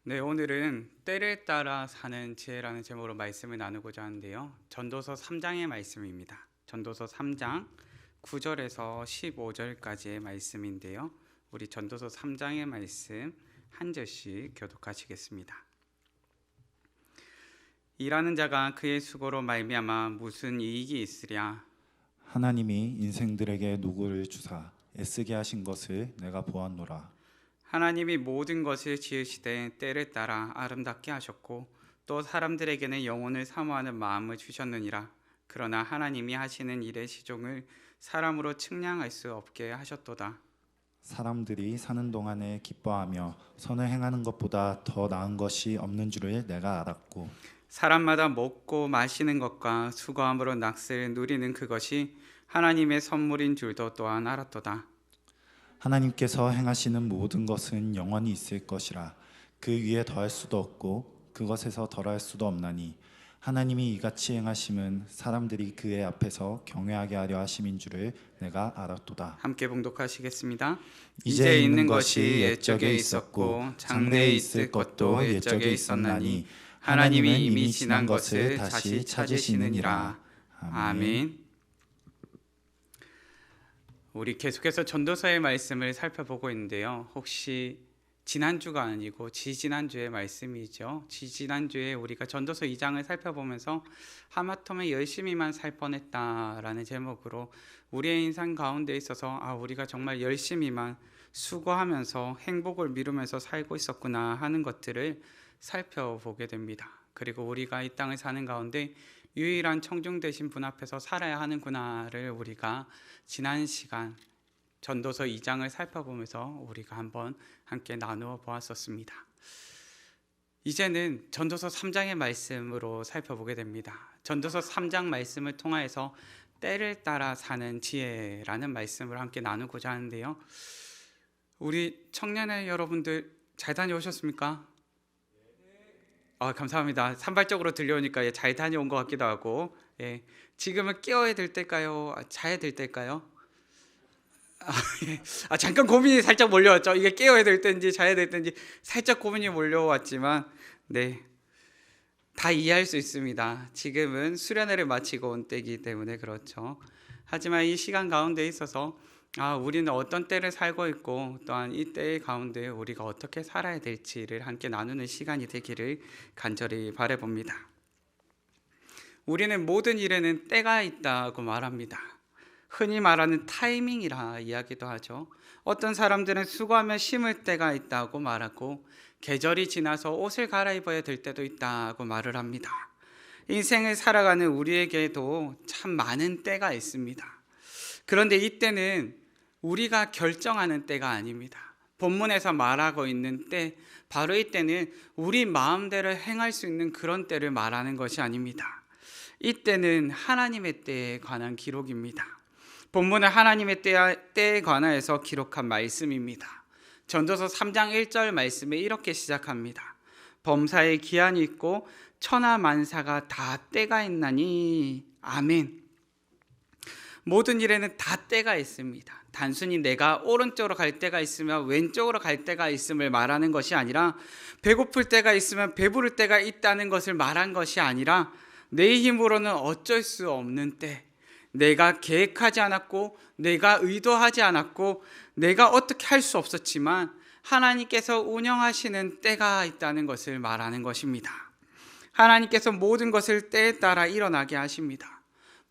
네, 오늘은 때를 따라 사는 지혜라는 제목으로 말씀을 나누고자 하는데요. 전도서 3장의 말씀입니다. 전도서 3장 9절에서 15절까지의 말씀인데요. 우리 전도서 3장의 말씀 한 절씩 교독하시겠습니다. 일하는 자가 그의 수고로 말미암아 무슨 이익이 있으랴. 하나님이 인생들에게 노고를 주사 애쓰게 하신 것을 내가 보았노라. 하나님이 모든 것을 지으시되 때를 따라 아름답게 하셨고 또 사람들에게는 영혼을 사모하는 마음을 주셨느니라. 그러나 하나님이 하시는 일의 시종을 사람으로 측량할 수 없게 하셨도다. 사람들이 사는 동안에 기뻐하며 선을 행하는 것보다 더 나은 것이 없는 줄을 내가 알았고 사람마다 먹고 마시는 것과 수고함으로 낚을 누리는 그것이 하나님의 선물인 줄도 또한 알았도다. 하나님께서 행하시는 모든 것은 영원히 있을 것이라. 그 위에 더할 수도 없고 그것에서 덜할 수도 없나니 하나님이 이같이 행하심은 사람들이 그의 앞에서 경외하게 하려 하심인 줄을 내가 알았도다. 함께 봉독하시겠습니다. 이제 있는 것이 옛적에 있었고 장래에 있을 것도 옛적에 있었나니 하나님은 이미 지난 것을 다시 찾으시느니라. 아멘. 우리 계속해서 전도서의 말씀을 살펴보고 있는데요. 혹시 지난주가 아니고 지지난주의 말씀이죠. 지지난주에 우리가 전도서 2장을 살펴보면서 하마터면 열심히만 살 뻔했다라는 제목으로 우리의 인생 가운데 있어서 우리가 정말 열심히만 수고하면서 행복을 미루면서 살고 있었구나 하는 것들을 살펴보게 됩니다. 그리고 우리가 이 땅을 사는 가운데 유일한 청중 되신 분 앞에서 살아야 하는구나를 우리가 지난 시간 전도서 2장을 살펴보면서 우리가 한번 함께 나누어 보았었습니다. 이제는 전도서 3장의 말씀으로 살펴보게 됩니다. 전도서 3장 말씀을 통하여서 때를 따라 사는 지혜라는 말씀을 함께 나누고자 하는데요. 우리 청년의 여러분들 잘 다녀오셨습니까? 감사합니다. 산발적으로 들려오니까 잘 다녀온 것 같기도 하고, 지금은 깨어야 될 때일까요? 자야 될 때일까요? 잠깐 고민이 살짝 몰려왔죠. 이게 깨어야 될 때인지 자야 될 때인지 살짝 고민이 몰려왔지만, 다 이해할 수 있습니다. 지금은 수련회를 마치고 온 때이기 때문에 그렇죠. 하지만 이 시간 가운데 있어서 우리는 어떤 때를 살고 있고 또한 이 때의 가운데 우리가 어떻게 살아야 될지를 함께 나누는 시간이 되기를 간절히 바라봅니다. 우리는 모든 일에는 때가 있다고 말합니다. 흔히 말하는 타이밍이라 이야기도 하죠. 어떤 사람들은 수고하며 심을 때가 있다고 말하고 계절이 지나서 옷을 갈아입어야 될 때도 있다고 말을 합니다. 인생을 살아가는 우리에게도 참 많은 때가 있습니다. 그런데 이때는 우리가 결정하는 때가 아닙니다. 본문에서 말하고 있는 때, 바로 이때는 우리 마음대로 행할 수 있는 그런 때를 말하는 것이 아닙니다. 이때는 하나님의 때에 관한 기록입니다. 본문은 하나님의 때에 관하여서 기록한 말씀입니다. 전도서 3장 1절 말씀에 이렇게 시작합니다. 범사에 기한이 있고 천하 만사가 다 때가 있나니 아멘. 모든 일에는 다 때가 있습니다. 단순히 내가 오른쪽으로 갈 때가 있으면 왼쪽으로 갈 때가 있음을 말하는 것이 아니라, 배고플 때가 있으면 배부를 때가 있다는 것을 말한 것이 아니라, 내 힘으로는 어쩔 수 없는 때, 내가 계획하지 않았고 내가 의도하지 않았고 내가 어떻게 할 수 없었지만 하나님께서 운영하시는 때가 있다는 것을 말하는 것입니다. 하나님께서 모든 것을 때에 따라 일어나게 하십니다.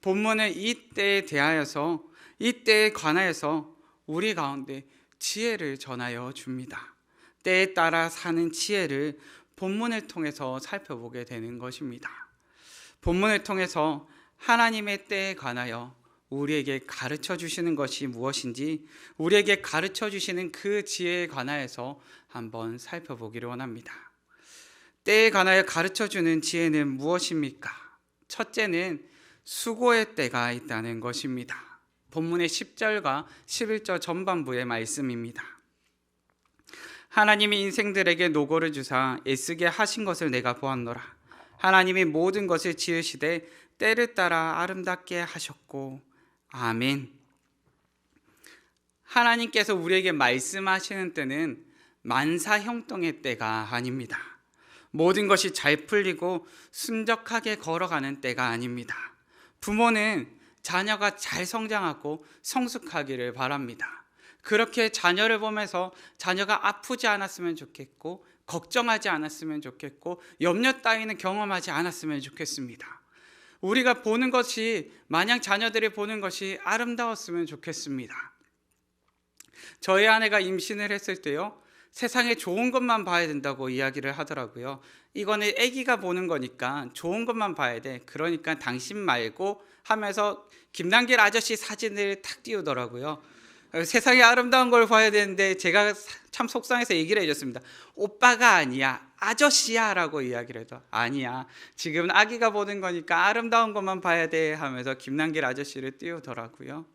본문은 이 때에 대하여서, 이 때에 관하여서 우리 가운데 지혜를 전하여 줍니다. 때에 따라 사는 지혜를 본문을 통해서 살펴보게 되는 것입니다. 본문을 통해서 하나님의 때에 관하여 우리에게 가르쳐 주시는 것이 무엇인지, 우리에게 가르쳐 주시는 그 지혜에 관하여서 한번 살펴보기를 원합니다. 때에 관하여 가르쳐 주는 지혜는 무엇입니까? 첫째는 수고의 때가 있다는 것입니다. 본문의 10절과 11절 전반부의 말씀입니다. 하나님이 인생들에게 노고를 주사 애쓰게 하신 것을 내가 보았노라. 하나님이 모든 것을 지으시되 때를 따라 아름답게 하셨고 아멘. 하나님께서 우리에게 말씀하시는 때는 만사형통의 때가 아닙니다. 모든 것이 잘 풀리고 순적하게 걸어가는 때가 아닙니다. 부모는 자녀가 잘 성장하고 성숙하기를 바랍니다. 그렇게 자녀를 보면서 자녀가 아프지 않았으면 좋겠고, 걱정하지 않았으면 좋겠고, 염려 따위는 경험하지 않았으면 좋겠습니다. 우리가 보는 것이, 마냥 자녀들이 보는 것이 아름다웠으면 좋겠습니다. 저희 아내가 임신을 했을 때요, 세상에 좋은 것만 봐야 된다고 이야기를 하더라고요. 이거는 아기가 보는 거니까 좋은 것만 봐야 돼. 그러니까 당신 말고 하면서 김남길 아저씨 사진을 탁 띄우더라고요. 세상에 아름다운 걸 봐야 되는데 제가 참 속상해서 얘기를 해줬습니다. 오빠가 아니야, 아저씨야 라고 이야기를 해도 아니야, 지금 아기가 보는 거니까 아름다운 것만 봐야 돼 하면서 김남길 아저씨를 띄우더라고요.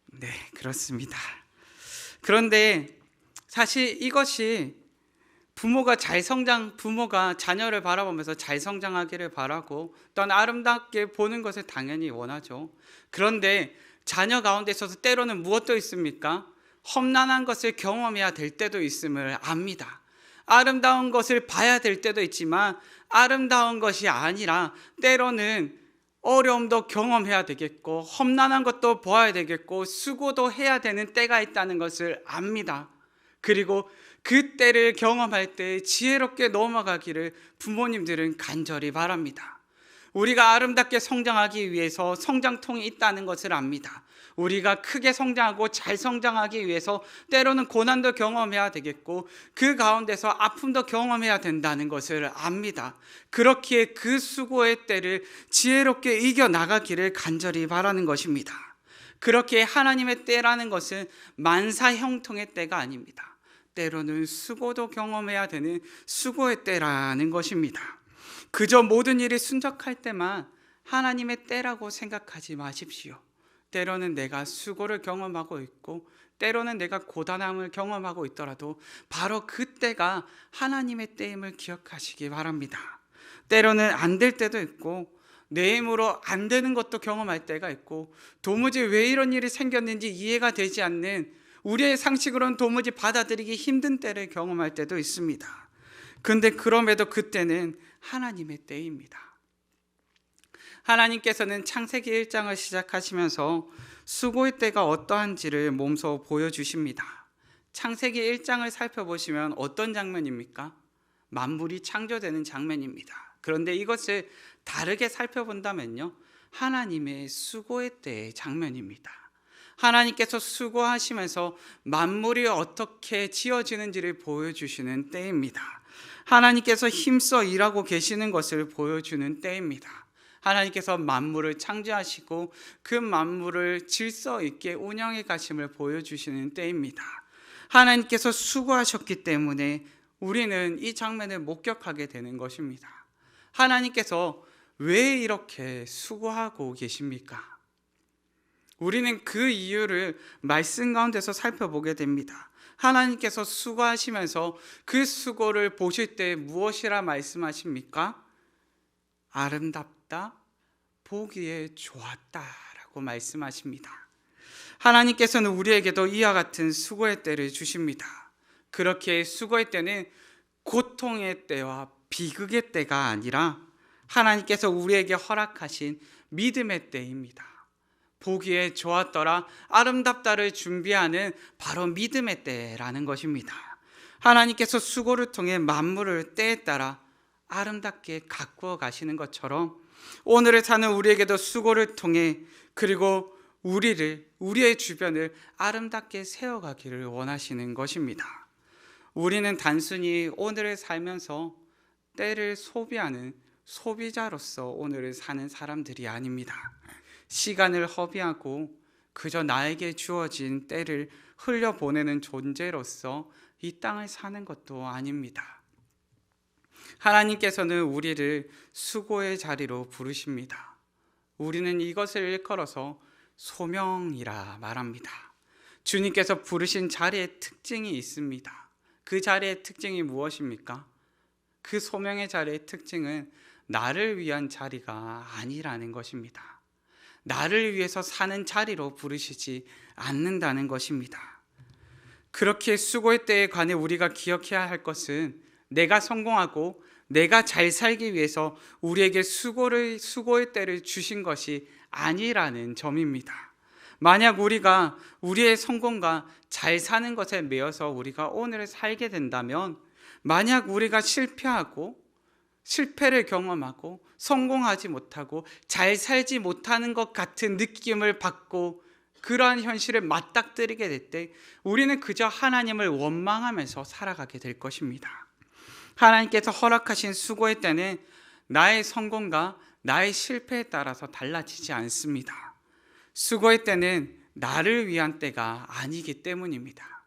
네, 그렇습니다. 그런데 사실 이것이 부모가 자녀를 바라보면서 잘 성장하기를 바라고 또한 아름답게 보는 것을 당연히 원하죠. 그런데 자녀 가운데 있어서 때로는 무엇도 있습니까? 험난한 것을 경험해야 될 때도 있음을 압니다. 아름다운 것을 봐야 될 때도 있지만 아름다운 것이 아니라 때로는 어려움도 경험해야 되겠고 험난한 것도 보아야 되겠고 수고도 해야 되는 때가 있다는 것을 압니다. 그리고 그 때를 경험할 때 지혜롭게 넘어가기를 부모님들은 간절히 바랍니다. 우리가 아름답게 성장하기 위해서 성장통이 있다는 것을 압니다. 우리가 크게 성장하고 잘 성장하기 위해서 때로는 고난도 경험해야 되겠고 그 가운데서 아픔도 경험해야 된다는 것을 압니다. 그렇기에 그 수고의 때를 지혜롭게 이겨나가기를 간절히 바라는 것입니다. 그렇게 하나님의 때라는 것은 만사형통의 때가 아닙니다. 때로는 수고도 경험해야 되는 수고의 때라는 것입니다. 그저 모든 일이 순적할 때만 하나님의 때라고 생각하지 마십시오. 때로는 내가 수고를 경험하고 있고 때로는 내가 고단함을 경험하고 있더라도 바로 그때가 하나님의 때임을 기억하시기 바랍니다. 때로는 안 될 때도 있고 내 힘으로 안 되는 것도 경험할 때가 있고 도무지 왜 이런 일이 생겼는지 이해가 되지 않는 우리의 상식으로는 도무지 받아들이기 힘든 때를 경험할 때도 있습니다. 그런데 그럼에도 그때는 하나님의 때입니다. 하나님께서는 창세기 1장을 시작하시면서 수고의 때가 어떠한지를 몸소 보여주십니다. 창세기 1장을 살펴보시면 어떤 장면입니까? 만물이 창조되는 장면입니다. 그런데 이것을 다르게 살펴본다면요, 하나님의 수고의 때의 장면입니다. 하나님께서 수고하시면서 만물이 어떻게 지어지는지를 보여주시는 때입니다. 하나님께서 힘써 일하고 계시는 것을 보여주는 때입니다. 하나님께서 만물을 창조하시고 그 만물을 질서 있게 운영해 가심을 보여주시는 때입니다. 하나님께서 수고하셨기 때문에 우리는 이 장면을 목격하게 되는 것입니다. 하나님께서 왜 이렇게 수고하고 계십니까? 우리는 그 이유를 말씀 가운데서 살펴보게 됩니다. 하나님께서 수고하시면서 그 수고를 보실 때 무엇이라 말씀하십니까? 아름답다, 보기에 좋았다라고 말씀하십니다. 하나님께서는 우리에게도 이와 같은 수고의 때를 주십니다. 그렇게 수고의 때는 고통의 때와 비극의 때가 아니라 하나님께서 우리에게 허락하신 믿음의 때입니다. 보기에 좋았더라, 아름답다를 준비하는 바로 믿음의 때라는 것입니다. 하나님께서 수고를 통해 만물을 때에 따라 아름답게 가꾸어 가시는 것처럼 오늘을 사는 우리에게도 수고를 통해 그리고 우리의 주변을 아름답게 세워가기를 원하시는 것입니다. 우리는 단순히 오늘을 살면서 때를 소비하는 소비자로서 오늘을 사는 사람들이 아닙니다. 시간을 허비하고 그저 나에게 주어진 때를 흘려보내는 존재로서 이 땅을 사는 것도 아닙니다. 하나님께서는 우리를 수고의 자리로 부르십니다. 우리는 이것을 일컬어서 소명이라 말합니다. 주님께서 부르신 자리의 특징이 있습니다. 그 자리의 특징이 무엇입니까? 그 소명의 자리의 특징은 나를 위한 자리가 아니라는 것입니다. 나를 위해서 사는 자리로 부르시지 않는다는 것입니다. 그렇게 수고의 때에 관해 우리가 기억해야 할 것은 내가 성공하고 내가 잘 살기 위해서 우리에게 수고의 때를 주신 것이 아니라는 점입니다. 만약 우리가 우리의 성공과 잘 사는 것에 매여서 우리가 오늘을 살게 된다면, 만약 우리가 실패를 경험하고 성공하지 못하고 잘 살지 못하는 것 같은 느낌을 받고 그러한 현실을 맞닥뜨리게 될 때 우리는 그저 하나님을 원망하면서 살아가게 될 것입니다. 하나님께서 허락하신 수고의 때는 나의 성공과 나의 실패에 따라서 달라지지 않습니다. 수고의 때는 나를 위한 때가 아니기 때문입니다.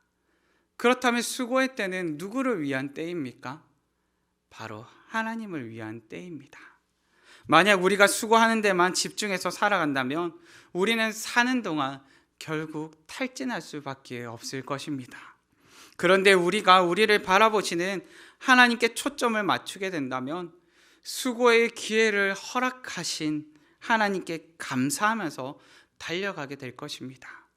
그렇다면 수고의 때는 누구를 위한 때입니까? 바로 하나님을 위한 때입니다. 만약 우리가 수고하는 데만 집중해서 살아간다면 우리는 사는 동안 결국 탈진할 수밖에 없을 것입니다. 그런데 우리가 우리를 바라보시는 하나님께 초점을 맞추게 된다면 수고의 기회를 허락하신 하나님께 감사하면서 달려가게 될 것입니다.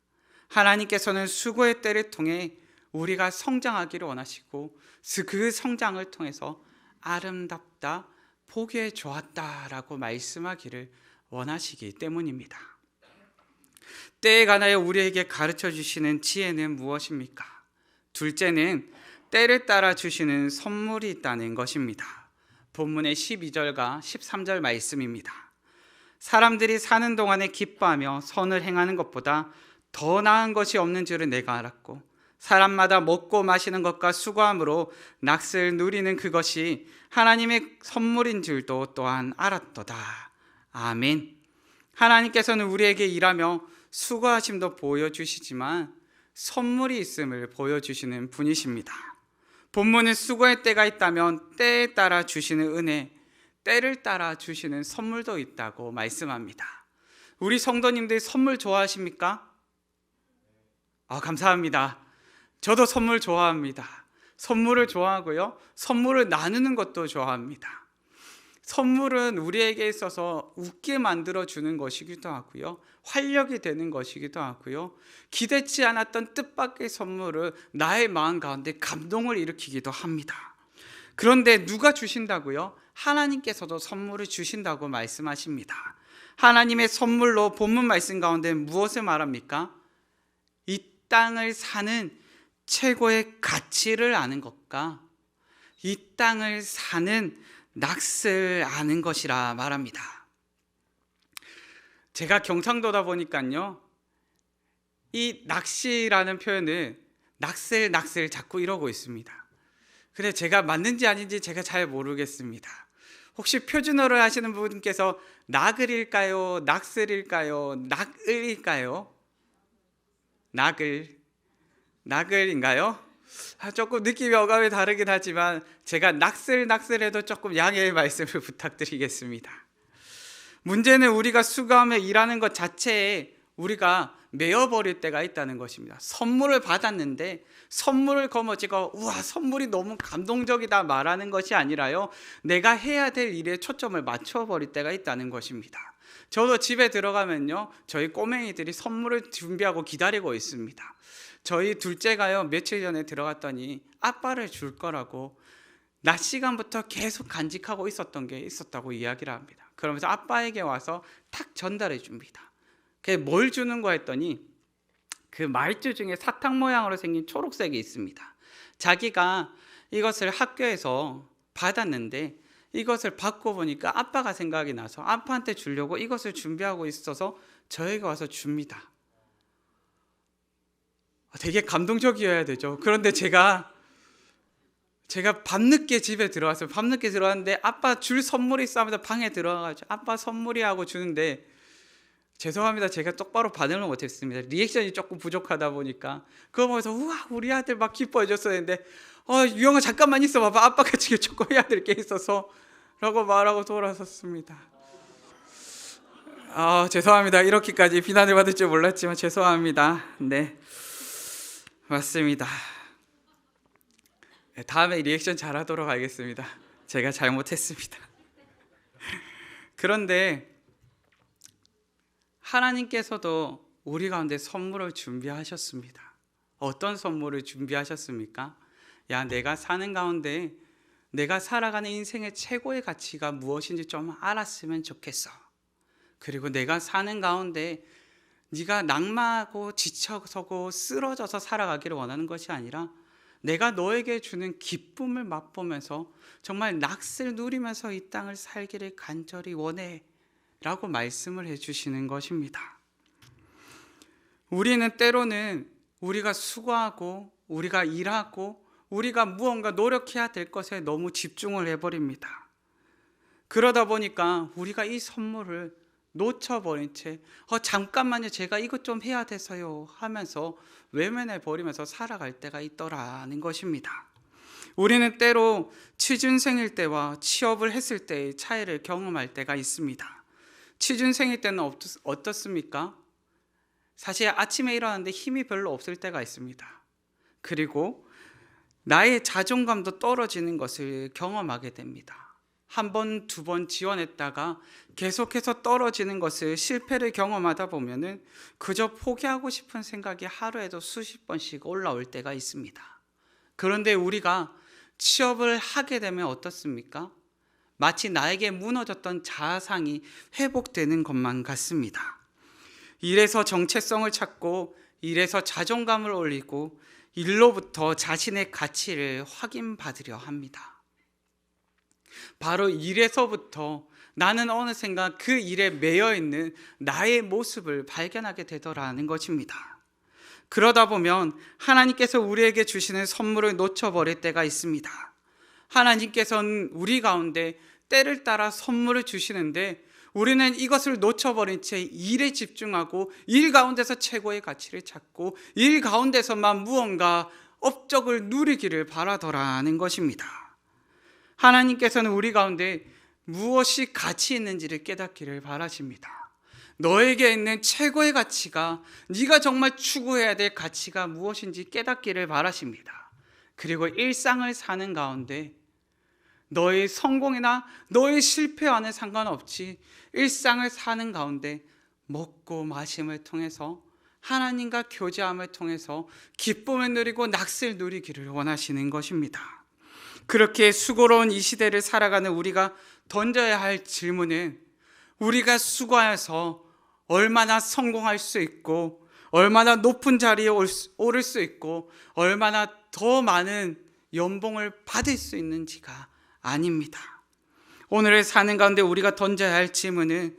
하나님께서는 수고의 때를 통해 우리가 성장하기를 원하시고 그 성장을 통해서 아름답다, 보기에 좋았다라고 말씀하기를 원하시기 때문입니다. 때에 관하여 우리에게 가르쳐 주시는 지혜는 무엇입니까? 둘째는 때를 따라 주시는 선물이 있다는 것입니다. 본문의 12절과 13절 말씀입니다. 사람들이 사는 동안에 기뻐하며 선을 행하는 것보다 더 나은 것이 없는 줄을 내가 알았고 사람마다 먹고 마시는 것과 수고함으로 낚을 누리는 그것이 하나님의 선물인 줄도 또한 알았도다. 아멘. 하나님께서는 우리에게 일하며 수고하심도 보여주시지만 선물이 있음을 보여주시는 분이십니다. 본문은 수고의 때가 있다면 때에 따라 주시는 은혜, 때를 따라 주시는 선물도 있다고 말씀합니다. 우리 성도님들 선물 좋아하십니까? 감사합니다. 저도 선물 좋아합니다. 선물을 좋아하고요. 선물을 나누는 것도 좋아합니다. 선물은 우리에게 있어서 웃게 만들어주는 것이기도 하고요. 활력이 되는 것이기도 하고요. 기대치 않았던 뜻밖의 선물을 나의 마음 가운데 감동을 일으키기도 합니다. 그런데 누가 주신다고요? 하나님께서도 선물을 주신다고 말씀하십니다. 하나님의 선물로 본문 말씀 가운데 무엇을 말합니까? 이 땅을 사는 최고의 가치를 아는 것과 이 땅을 사는 낚을 아는 것이라 말합니다. 제가 경상도다 보니까요, 이 낚시라는 표현을 낚을 자꾸 이러고 있습니다. 근데 제가 맞는지 아닌지 제가 잘 모르겠습니다. 혹시 표준어를 하시는 분께서 나글일까요? 낚을일까요? 낚을일까요? 나글인가요? 조금 느낌이 어감이 다르긴 하지만 제가 낚을해도 조금 양해의 말씀을 부탁드리겠습니다. 문제는 우리가 수고하며 일하는 것 자체에 우리가 매여버릴 때가 있다는 것입니다. 선물을 받았는데 선물을 거머쥐고 우와 선물이 너무 감동적이다 말하는 것이 아니라요, 내가 해야 될 일에 초점을 맞춰버릴 때가 있다는 것입니다. 저도 집에 들어가면요, 저희 꼬맹이들이 선물을 준비하고 기다리고 있습니다. 저희 둘째가요, 며칠 전에 들어갔더니 아빠를 줄 거라고 낮 시간부터 계속 간직하고 있었던 게 있었다고 이야기를 합니다. 그러면서 아빠에게 와서 탁 전달해 줍니다. 그게 뭘 주는 거 했더니 그 말주 중에 사탕 모양으로 생긴 초록색이 있습니다. 자기가 이것을 학교에서 받았는데 이것을 받고 보니까 아빠가 생각이 나서 아빠한테 주려고 이것을 준비하고 있어서 저에게 와서 줍니다. 되게 감동적이어야 되죠. 그런데 제가 밤늦게 집에 들어왔어요. 밤늦게 들어왔는데 아빠 줄 선물이 있어 하면서 방에 들어가가지고 아빠 선물이 하고 주는데, 죄송합니다. 제가 똑바로 반응을 못했습니다. 리액션이 조금 부족하다 보니까 그거 보면서 우와 우리 아들 막 기뻐해 줬었는데 유영아 잠깐만 있어 봐봐, 아빠가 지금 조금 해야 될 게 있어서 라고 말하고 돌아섰습니다. 죄송합니다. 이렇게까지 비난을 받을 줄 몰랐지만 죄송합니다. 네, 맞습니다. 다음에 리액션 잘하도록 하겠습니다. 제가 잘못했습니다. 그런데 하나님께서도 우리 가운데 선물을 준비하셨습니다. 어떤 선물을 준비하셨습니까? 야, 내가 사는 가운데 내가 살아가는 인생의 최고의 가치가 무엇인지 좀 알았으면 좋겠어. 그리고 내가 사는 가운데 네가 낙마하고 지쳐서고 쓰러져서 살아가기를 원하는 것이 아니라 내가 너에게 주는 기쁨을 맛보면서 정말 낙을 누리면서 이 땅을 살기를 간절히 원해 라고 말씀을 해주시는 것입니다. 우리는 때로는 우리가 수고하고 우리가 일하고 우리가 무언가 노력해야 될 것에 너무 집중을 해버립니다. 그러다 보니까 우리가 이 선물을 놓쳐버린 채 잠깐만요, 제가 이것 좀 해야 돼서요 하면서 외면해 버리면서 살아갈 때가 있더라는 것입니다. 우리는 때로 취준생일 때와 취업을 했을 때의 차이를 경험할 때가 있습니다. 취준생일 때는 어떻습니까? 사실 아침에 일어났는데 힘이 별로 없을 때가 있습니다. 그리고 나의 자존감도 떨어지는 것을 경험하게 됩니다. 한 번, 두 번 지원했다가 계속해서 떨어지는 것을 실패를 경험하다 보면은 그저 포기하고 싶은 생각이 하루에도 수십 번씩 올라올 때가 있습니다. 그런데 우리가 취업을 하게 되면 어떻습니까? 마치 나에게 무너졌던 자아상이 회복되는 것만 같습니다. 일에서 정체성을 찾고 일에서 자존감을 올리고 일로부터 자신의 가치를 확인받으려 합니다. 바로 일에서부터 나는 어느샌가 그 일에 매여 있는 나의 모습을 발견하게 되더라는 것입니다. 그러다 보면 하나님께서 우리에게 주시는 선물을 놓쳐버릴 때가 있습니다. 하나님께서는 우리 가운데 때를 따라 선물을 주시는데 우리는 이것을 놓쳐버린 채 일에 집중하고 일 가운데서 최고의 가치를 찾고 일 가운데서만 무언가 업적을 누리기를 바라더라는 것입니다. 하나님께서는 우리 가운데 무엇이 가치 있는지를 깨닫기를 바라십니다. 너에게 있는 최고의 가치가, 네가 정말 추구해야 될 가치가 무엇인지 깨닫기를 바라십니다. 그리고 일상을 사는 가운데 너의 성공이나 너의 실패와는 상관없이 일상을 사는 가운데 먹고 마심을 통해서 하나님과 교제함을 통해서 기쁨을 누리고 낙을 누리기를 원하시는 것입니다. 그렇게 수고로운 이 시대를 살아가는 우리가 던져야 할 질문은 우리가 수고해서 얼마나 성공할 수 있고 얼마나 높은 자리에 오를 수 있고 얼마나 더 많은 연봉을 받을 수 있는지가 아닙니다. 오늘을 사는 가운데 우리가 던져야 할 질문은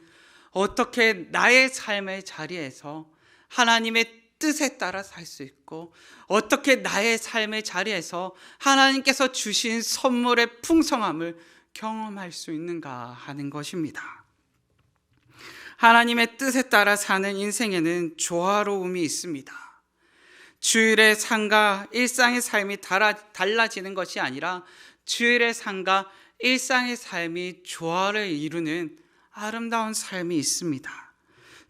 어떻게 나의 삶의 자리에서 하나님의 뜻에 따라 살 수 있고 어떻게 나의 삶의 자리에서 하나님께서 주신 선물의 풍성함을 경험할 수 있는가 하는 것입니다. 하나님의 뜻에 따라 사는 인생에는 조화로움이 있습니다. 주일의 삶과 일상의 삶이 달라지는 것이 아니라 주일의 삶과 일상의 삶이 조화를 이루는 아름다운 삶이 있습니다.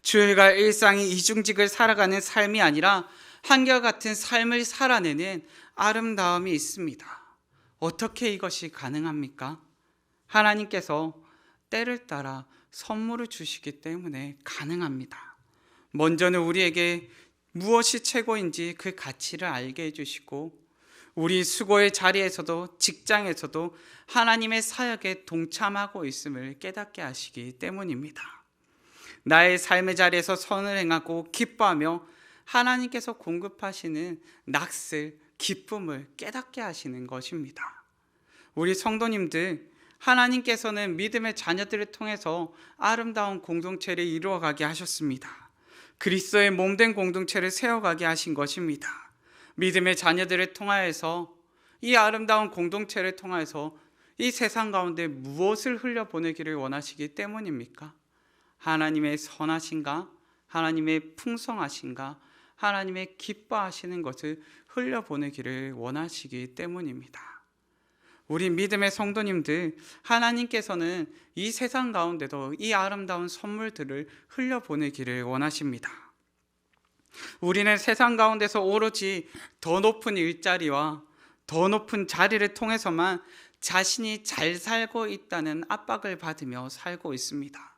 주일과 일상이 이중직을 살아가는 삶이 아니라 한결같은 삶을 살아내는 아름다움이 있습니다. 어떻게 이것이 가능합니까? 하나님께서 때를 따라 선물을 주시기 때문에 가능합니다. 먼저는 우리에게 무엇이 최고인지 그 가치를 알게 해주시고 우리 수고의 자리에서도 직장에서도 하나님의 사역에 동참하고 있음을 깨닫게 하시기 때문입니다. 나의 삶의 자리에서 선을 행하고 기뻐하며 하나님께서 공급하시는 낙을, 기쁨을 깨닫게 하시는 것입니다. 우리 성도님들, 하나님께서는 믿음의 자녀들을 통해서 아름다운 공동체를 이루어가게 하셨습니다. 그리스도의 몸된 공동체를 세워가게 하신 것입니다. 믿음의 자녀들을 통하여서 이 아름다운 공동체를 통하여서 이 세상 가운데 무엇을 흘려보내기를 원하시기 때문입니까? 하나님의 선하신가? 하나님의 풍성하신가? 하나님의 기뻐하시는 것을 흘려보내기를 원하시기 때문입니다. 우리 믿음의 성도님들, 하나님께서는 이 세상 가운데도 이 아름다운 선물들을 흘려보내기를 원하십니다. 우리는 세상 가운데서 오로지 더 높은 일자리와 더 높은 자리를 통해서만 자신이 잘 살고 있다는 압박을 받으며 살고 있습니다.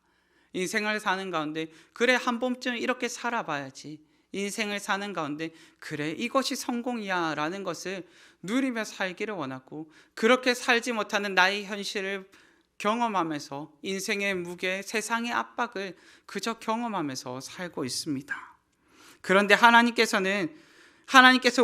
인생을 사는 가운데 그래 한 번쯤 이렇게 살아봐야지, 인생을 사는 가운데 그래 이것이 성공이야 라는 것을 누리며 살기를 원하고, 그렇게 살지 못하는 나의 현실을 경험하면서 인생의 무게, 세상의 압박을 그저 경험하면서 살고 있습니다. 그런데 하나님께서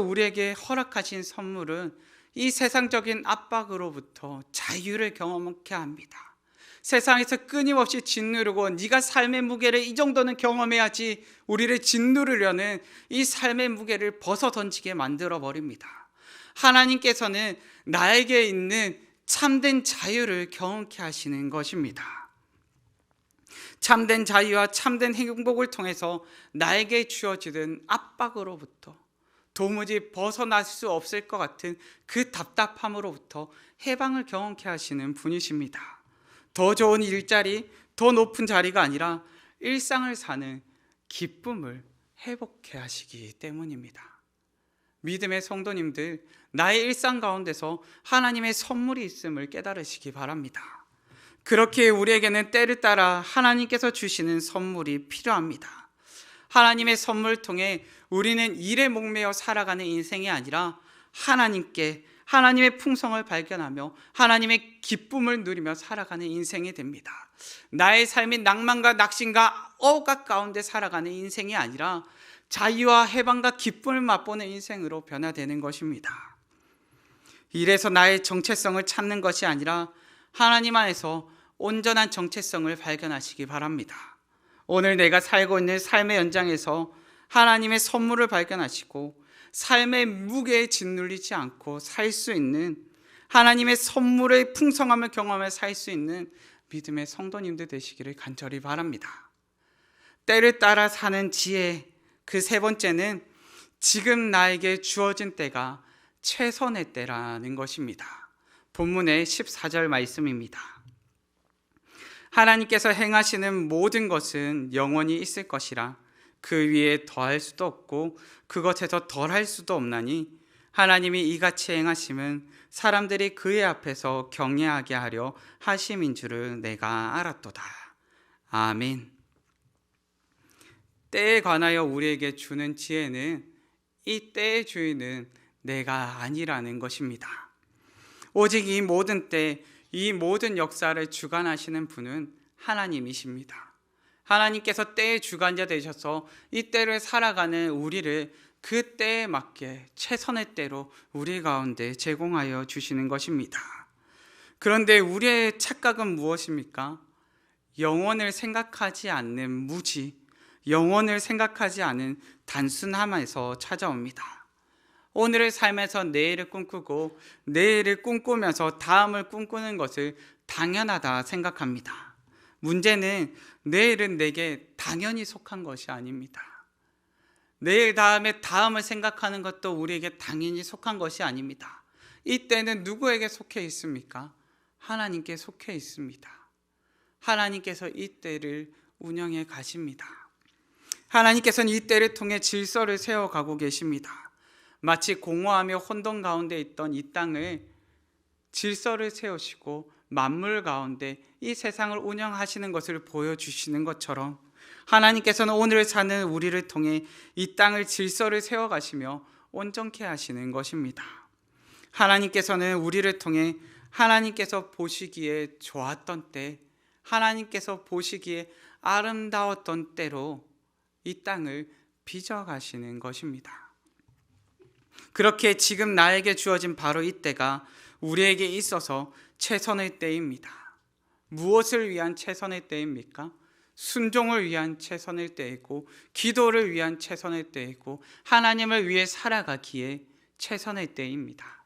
우리에게 허락하신 선물은 이 세상적인 압박으로부터 자유를 경험케 합니다. 세상에서 끊임없이 짓누르고 네가 삶의 무게를 이 정도는 경험해야지 우리를 짓누르려는 이 삶의 무게를 벗어 던지게 만들어 버립니다. 하나님께서는 나에게 있는 참된 자유를 경험케 하시는 것입니다. 참된 자유와 참된 행복을 통해서 나에게 주어지는 압박으로부터, 도무지 벗어날 수 없을 것 같은 그 답답함으로부터 해방을 경험케 하시는 분이십니다. 더 좋은 일자리, 더 높은 자리가 아니라 일상을 사는 기쁨을 회복케 하시기 때문입니다. 믿음의 성도님들, 나의 일상 가운데서 하나님의 선물이 있음을 깨달으시기 바랍니다. 그렇게 우리에게는 때를 따라 하나님께서 주시는 선물이 필요합니다. 하나님의 선물을 통해 우리는 일에 목매어 살아가는 인생이 아니라 하나님의 풍성을 발견하며 하나님의 기쁨을 누리며 살아가는 인생이 됩니다. 나의 삶이 낭만과 낙심과 억압 가운데 살아가는 인생이 아니라 자유와 해방과 기쁨을 맛보는 인생으로 변화되는 것입니다. 이래서 나의 정체성을 찾는 것이 아니라 하나님 안에서 온전한 정체성을 발견하시기 바랍니다. 오늘 내가 살고 있는 삶의 연장에서 하나님의 선물을 발견하시고 삶의 무게에 짓눌리지 않고 살 수 있는, 하나님의 선물의 풍성함을 경험해 살 수 있는 믿음의 성도님들 되시기를 간절히 바랍니다. 때를 따라 사는 지혜, 그 세 번째는 지금 나에게 주어진 때가 최선의 때라는 것입니다. 본문의 14절 말씀입니다. 하나님께서 행하시는 모든 것은 영원히 있을 것이라 그 위에 더할 수도 없고 그것에서 덜할 수도 없나니 하나님이 이같이 행하심은 사람들이 그의 앞에서 경외하게 하려 하심인 줄을 내가 알았도다. 아멘. 때에 관하여 우리에게 주는 지혜는 이 때의 주인은 내가 아니라는 것입니다. 오직 이 모든 때, 이 모든 역사를 주관하시는 분은 하나님이십니다. 하나님께서 때의 주관자 되셔서 이 때를 살아가는 우리를 그 때에 맞게 최선의 때로 우리 가운데 제공하여 주시는 것입니다. 그런데 우리의 착각은 무엇입니까? 영원을 생각하지 않는 무지, 영원을 생각하지 않은 단순함에서 찾아옵니다. 오늘의 삶에서 내일을 꿈꾸고 내일을 꿈꾸면서 다음을 꿈꾸는 것을 당연하다 생각합니다. 문제는 내일은 내게 당연히 속한 것이 아닙니다. 내일 다음에 다음을 생각하는 것도 우리에게 당연히 속한 것이 아닙니다. 이 때는 누구에게 속해 있습니까? 하나님께 속해 있습니다. 하나님께서 이 때를 운영해 가십니다. 하나님께서는 이 때를 통해 질서를 세워가고 계십니다. 마치 공허하며 혼돈 가운데 있던 이 땅을 질서를 세우시고 만물 가운데 이 세상을 운영하시는 것을 보여주시는 것처럼 하나님께서는 오늘 사는 우리를 통해 이 땅을 질서를 세워가시며 온전케 하시는 것입니다. 하나님께서는 우리를 통해 하나님께서 보시기에 좋았던 때, 하나님께서 보시기에 아름다웠던 때로 이 땅을 빚어가시는 것입니다. 그렇게 지금 나에게 주어진 바로 이 때가 우리에게 있어서 최선의 때입니다. 무엇을 위한 최선의 때입니까? 순종을 위한 최선의 때이고 기도를 위한 최선의 때이고 하나님을 위해 살아가기에 최선의 때입니다.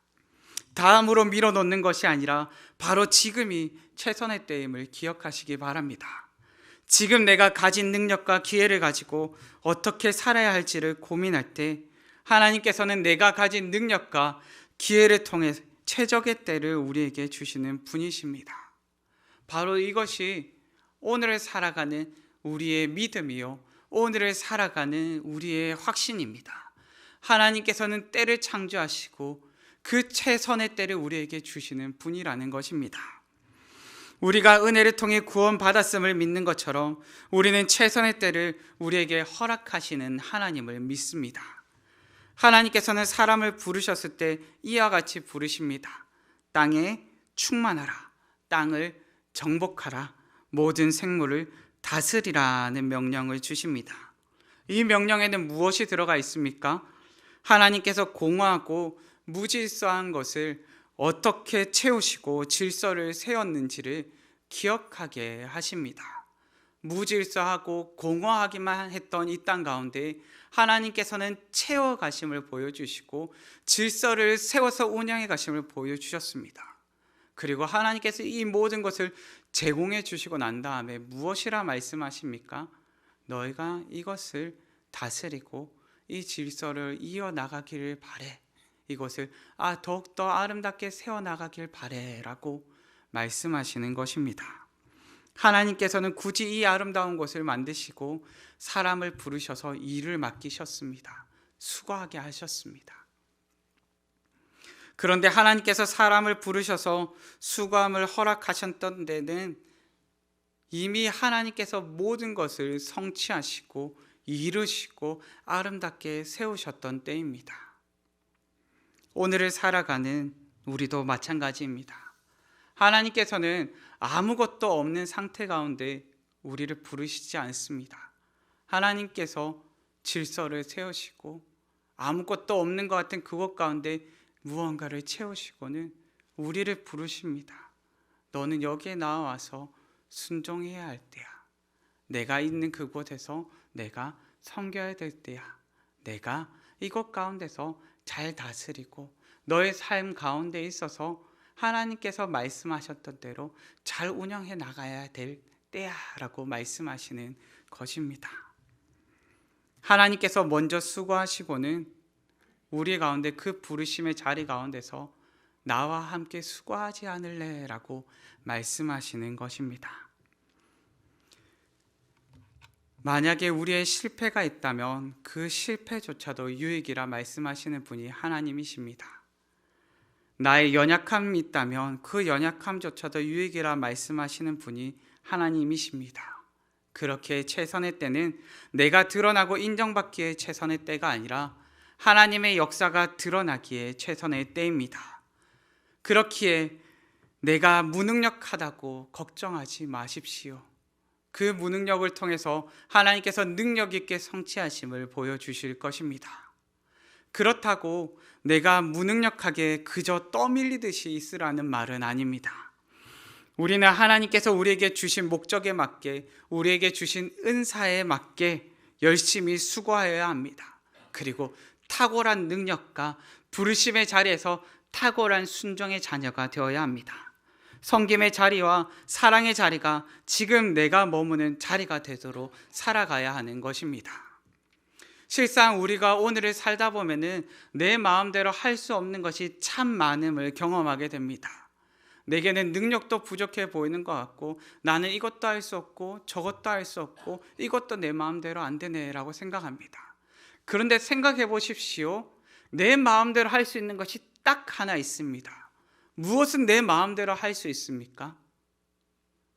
다음으로 밀어놓는 것이 아니라 바로 지금이 최선의 때임을 기억하시기 바랍니다. 지금 내가 가진 능력과 기회를 가지고 어떻게 살아야 할지를 고민할 때 하나님께서는 내가 가진 능력과 기회를 통해 최적의 때를 우리에게 주시는 분이십니다. 바로 이것이 오늘을 살아가는 우리의 믿음이요, 오늘을 살아가는 우리의 확신입니다. 하나님께서는 때를 창조하시고 그 최선의 때를 우리에게 주시는 분이라는 것입니다. 우리가 은혜를 통해 구원받았음을 믿는 것처럼 우리는 최선의 때를 우리에게 허락하시는 하나님을 믿습니다. 하나님께서는 사람을 부르셨을 때 이와 같이 부르십니다. 땅에 충만하라, 땅을 정복하라, 모든 생물을 다스리라는 명령을 주십니다. 이 명령에는 무엇이 들어가 있습니까? 하나님께서 공허하고 무질서한 것을 어떻게 채우시고 질서를 세웠는지를 기억하게 하십니다. 무질서하고 공허하기만 했던 이 땅 가운데 하나님께서는 채워가심을 보여주시고 질서를 세워서 운영해 가심을 보여주셨습니다. 그리고 하나님께서 이 모든 것을 제공해 주시고 난 다음에 무엇이라 말씀하십니까? 너희가 이것을 다스리고 이 질서를 이어나가기를 바래. 이것을 더욱더 아름답게 세워나가길 바래 라고 말씀하시는 것입니다. 하나님께서는 굳이 이 아름다운 곳을 만드시고 사람을 부르셔서 일을 맡기셨습니다. 수고하게 하셨습니다. 그런데 하나님께서 사람을 부르셔서 수고함을 허락하셨던 데는 이미 하나님께서 모든 것을 성취하시고 이루시고 아름답게 세우셨던 때입니다. 오늘을 살아가는 우리도 마찬가지입니다. 하나님께서는 아무것도 없는 상태 가운데 우리를 부르시지 않습니다. 하나님께서 질서를 세우시고 아무것도 없는 것 같은 그곳 가운데 무언가를 채우시고는 우리를 부르십니다. 너는 여기에 나와서 순종해야 할 때야. 내가 있는 그곳에서 내가 섬겨야 될 때야. 내가 이곳 가운데서 잘 다스리고 너의 삶 가운데 있어서 하나님께서 말씀하셨던 대로 잘 운영해 나가야 될 때야 라고 말씀하시는 것입니다. 하나님께서 먼저 수고하시고는 우리 가운데 그 부르심의 자리 가운데서 나와 함께 수고하지 않을래 라고 말씀하시는 것입니다. 만약에 우리의 실패가 있다면 그 실패조차도 유익이라 말씀하시는 분이 하나님이십니다. 나의 연약함이 있다면 그 연약함조차도 유익이라 말씀하시는 분이 하나님이십니다. 그렇게 최선의 때는 내가 드러나고 인정받기에 최선의 때가 아니라 하나님의 역사가 드러나기에 최선의 때입니다. 그렇기에 내가 무능력하다고 걱정하지 마십시오. 그 무능력을 통해서 하나님께서 능력 있게 성취하심을 보여주실 것입니다. 그렇다고 내가 무능력하게 그저 떠밀리듯이 있으라는 말은 아닙니다. 우리는 하나님께서 우리에게 주신 목적에 맞게, 우리에게 주신 은사에 맞게 열심히 수고하여야 합니다. 그리고 탁월한 능력과 부르심의 자리에서 탁월한 순종의 자녀가 되어야 합니다. 섬김의 자리와 사랑의 자리가 지금 내가 머무는 자리가 되도록 살아가야 하는 것입니다. 실상 우리가 오늘을 살다 보면은 내 마음대로 할 수 없는 것이 참 많음을 경험하게 됩니다. 내게는 능력도 부족해 보이는 것 같고 나는 이것도 할 수 없고 저것도 할 수 없고 이것도 내 마음대로 안 되네라고 생각합니다. 그런데 생각해 보십시오. 내 마음대로 할 수 있는 것이 딱 하나 있습니다. 무엇은 내 마음대로 할 수 있습니까?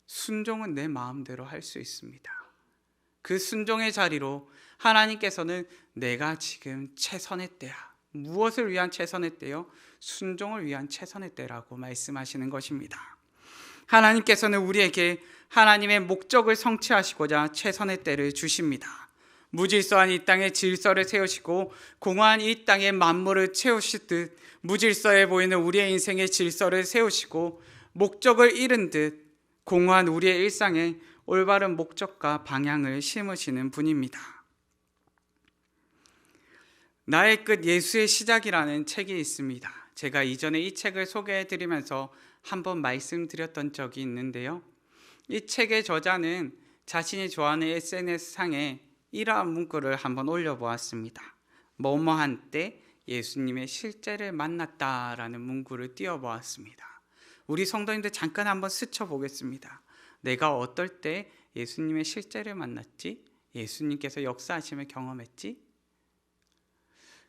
순종은 내 마음대로 할 수 있습니다. 그 순종의 자리로 하나님께서는 내가 지금 최선의 때야. 무엇을 위한 최선의 때요? 순종을 위한 최선의 때라고 말씀하시는 것입니다. 하나님께서는 우리에게 하나님의 목적을 성취하시고자 최선의 때를 주십니다. 무질서한 이 땅에 질서를 세우시고 공허한 이 땅에 만물을 채우시듯 무질서해 보이는 우리의 인생의 질서를 세우시고 목적을 잃은 듯 공허한 우리의 일상에 올바른 목적과 방향을 심으시는 분입니다. 나의 끝 예수의 시작이라는 책이 있습니다. 제가 이전에 이 책을 소개해드리면서 한번 말씀드렸던 적이 있는데요. 이 책의 저자는 자신이 좋아하는 SNS상에 이러한 문구를 한번 올려보았습니다. 뭐뭐한 때 예수님의 실제를 만났다라는 문구를 띄워보았습니다. 우리 성도님들 잠깐 한번 스쳐보겠습니다. 내가 어떨 때 예수님의 실제를 만났지? 예수님께서 역사하심을 경험했지?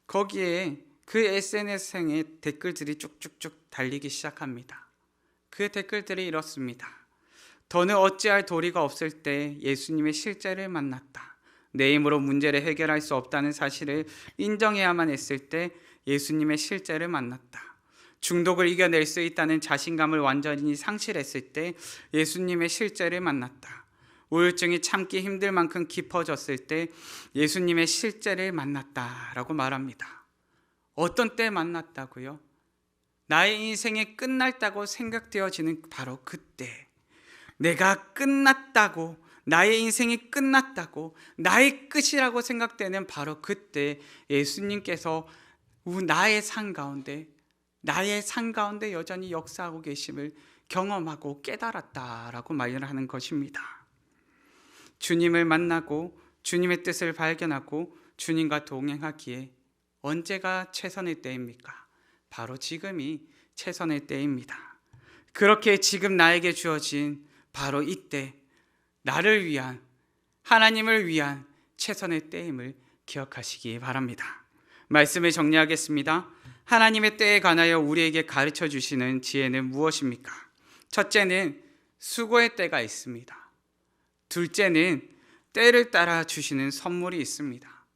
거기에 그 SNS상의 댓글들이 쭉쭉쭉 달리기 시작합니다. 그 댓글들이 이렇습니다. 더는 어찌할 도리가 없을 때 예수님의 실제를 만났다. 내 힘으로 문제를 해결할 수 없다는 사실을 인정해야만 했을 때 예수님의 실제를 만났다. 중독을 이겨낼 수 있다는 자신감을 완전히 상실했을 때 예수님의 실제를 만났다. 우울증이 참기 힘들 만큼 깊어졌을 때 예수님의 실제를 만났다라고 말합니다. 어떤 때 만났다고요? 나의 인생이 끝났다고 생각되어지는 바로 그때, 내가 끝났다고, 나의 인생이 끝났다고, 나의 끝이라고 생각되는 바로 그때 예수님께서 나의 삶 가운데 여전히 역사하고 계심을 경험하고 깨달았다라고 말하는 것입니다. 주님을 만나고 주님의 뜻을 발견하고 주님과 동행하기에 언제가 최선의 때입니까? 바로 지금이 최선의 때입니다. 그렇게 지금 나에게 주어진 바로 이때, 나를 위한, 하나님을 위한 최선의 때임을 기억하시기 바랍니다. 말씀을 정리하겠습니다. 하나님의 때에 관하여 우리에게 가르쳐 주시는 지혜는 무엇입니까? 첫째는 수고의 때가 있습니다. 둘째는 때를 따라 주시는 선물이 있습니다.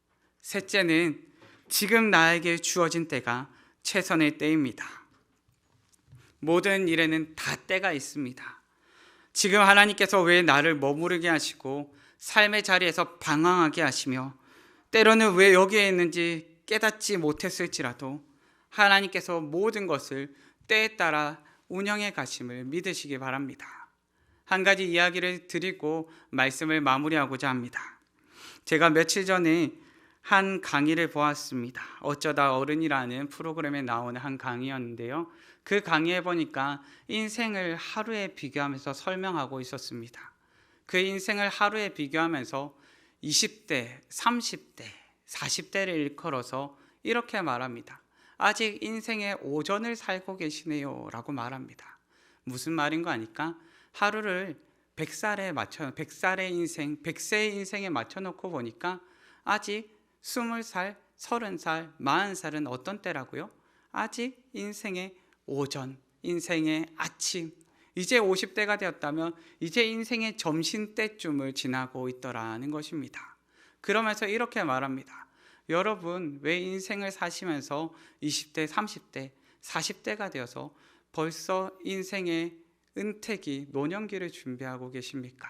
셋째는 지금 나에게 주어진 때가 최선의 때입니다. 모든 일에는 다 때가 있습니다. 지금 하나님께서 왜 나를 머무르게 하시고 삶의 자리에서 방황하게 하시며 때로는 왜 여기에 있는지 깨닫지 못했을지라도 하나님께서 모든 것을 때에 따라 운영해 가심을 믿으시기 바랍니다. 한 가지 이야기를 드리고 말씀을 마무리하고자 합니다. 제가 며칠 전에 한 강의를 보았습니다. 어쩌다 어른이라는 프로그램에 나오는 한 강의였는데요. 그 강의에 보니까 인생을 하루에 비교하면서 설명하고 있었습니다. 그 인생을 하루에 비교하면서 20대, 30대, 40대를 일컬어서 이렇게 말합니다. 아직 인생의 오전을 살고 계시네요 라고 말합니다. 무슨 말인 거 아니까? 하루를 100살의 인생, 100세의 인생에 맞춰놓고 보니까 아직 20살, 30살, 40살은 어떤 때라고요? 아직 인생의 오전, 인생의 아침, 이제 50대가 되었다면 이제 인생의 점심때쯤을 지나고 있더라는 것입니다. 그러면서 이렇게 말합니다. 여러분, 왜 인생을 사시면서 20대, 30대, 40대가 되어서 벌써 인생의 은퇴기, 노년기를 준비하고 계십니까?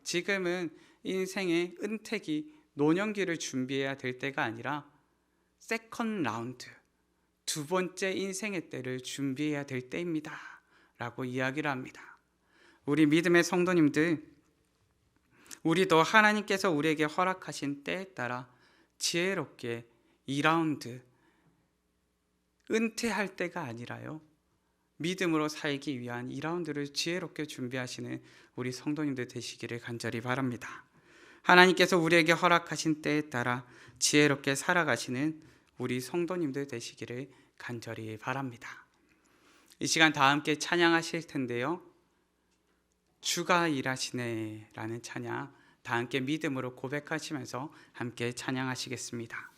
지금은 인생의 은퇴기, 노년기를 준비해야 될 때가 아니라 세컨 라운드, 두 번째 인생의 때를 준비해야 될 때입니다 라고 이야기를 합니다. 우리 믿음의 성도님들, 우리도 하나님께서 우리에게 허락하신 때에 따라 지혜롭게 2라운드, 은퇴할 때가 아니라요, 믿음으로 살기 위한 2라운드를 지혜롭게 준비하시는 우리 성도님들 되시기를 간절히 바랍니다. 하나님께서 우리에게 허락하신 때에 따라 지혜롭게 살아가시는 우리 성도님들 되시기를 간절히 바랍니다. 이 시간 다 함께 찬양하실 텐데요. 주가 일하시네 라는 찬양 다 함께 믿음으로 고백하시면서 함께 찬양하시겠습니다.